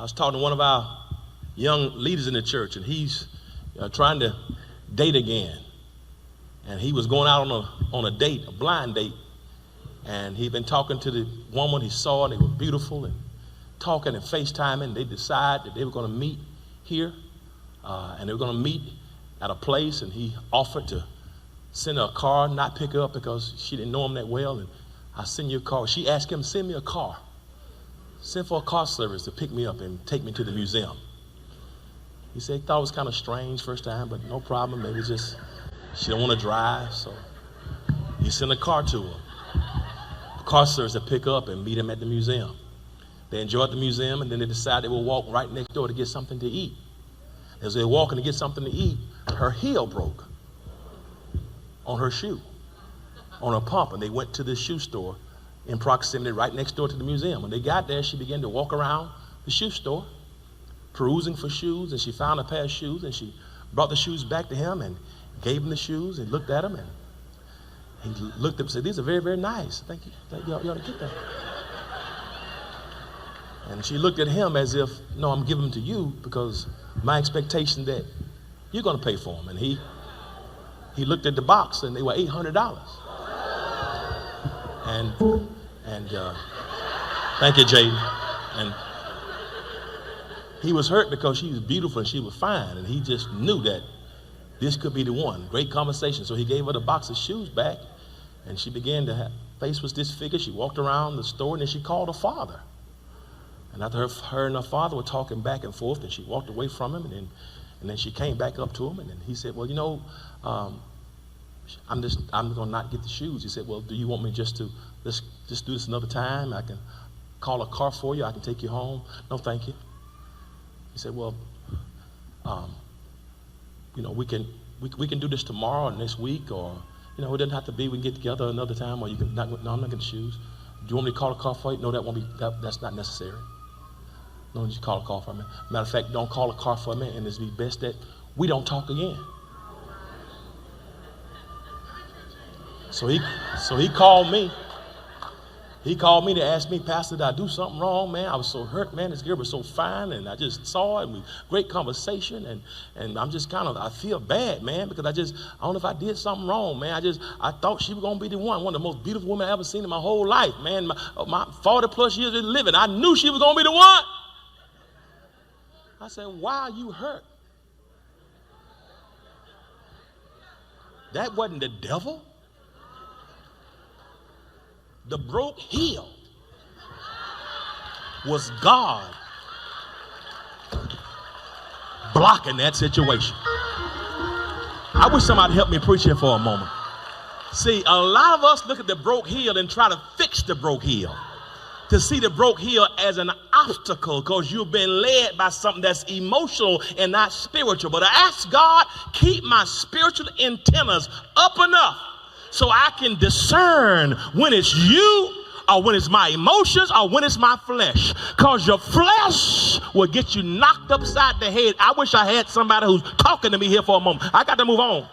I was talking to one of our young leaders in the church, and he's trying to date again. And he was going out on a date, a blind date. And he'd been talking to the woman he saw, and they were beautiful, and talking and FaceTiming. And they decided that they were going to meet here, and they were going to meet at a place. And he offered to send her a car, not pick her up because she didn't know him that well. And I send you a car. She asked him, send me a car. Send for a car service to pick me up and take me to the museum. He said he thought it was kind of strange first time, but no problem. Maybe just she don't want to drive, so he sent a car to her. A car service to pick her up and meet him at the museum. They enjoyed the museum, and then they decided they would walk right next door to get something to eat. As they were walking to get something to eat, her heel broke on her shoe, on her pump, and they went to the shoe store in proximity right next door to the museum. When they got there, she began to walk around the shoe store, perusing for shoes, and she found a pair of shoes, and she brought the shoes back to him and gave him the shoes and looked at them, and he looked up and said, these are very, very nice. Thank you. You ought to get them. And she looked at him as if, no, I'm giving them to you because my expectation that you're going to pay for them. And he looked at the box, and they were $800. And thank you, Jay. And he was hurt because she was beautiful and she was fine, and he just knew that this could be the one. Great conversation. So he gave her the box of shoes back, and she began to have, face was disfigured. She walked around the store, and then she called her father. And after her and her father were talking back and forth, and she walked away from him, and then she came back up to him, and then he said, well, you know, I'm going to not get the shoes. He said, well, do you want me just to, let's just do this another time? I can call a car for you. I can take you home. No, thank you. He said, well, you know, we can do this tomorrow or next week, or, you know, it doesn't have to be, we can get together another time, or you can, no, I'm not getting shoes. Do you want me to call a car for you? No, that won't be, that's not necessary. No, just call a car for me. Matter of fact, don't call a car for me, and it's be best that we don't talk again. So he called me. He called me to ask me, Pastor, did I do something wrong, man? I was so hurt, man. This girl was so fine, and I just saw it, and we great conversation, and I'm just I feel bad, man, because I don't know if I did something wrong, man. I thought she was going to be the one of the most beautiful women I ever seen in my whole life, man. My 40 plus years of living, I knew she was going to be the one. I said, why are you hurt? That wasn't the devil. The broke heel was God blocking that situation. I wish somebody helped me preach here for a moment. See, a lot of us look at the broke heel and try to fix the broke heel. To see the broke heel as an obstacle because you've been led by something that's emotional and not spiritual. But I ask God, keep my spiritual antennas up enough so I can discern when it's you or when it's my emotions or when it's my flesh. Because your flesh will get you knocked upside the head. I wish I had somebody who's talking to me here for a moment. I got to move on.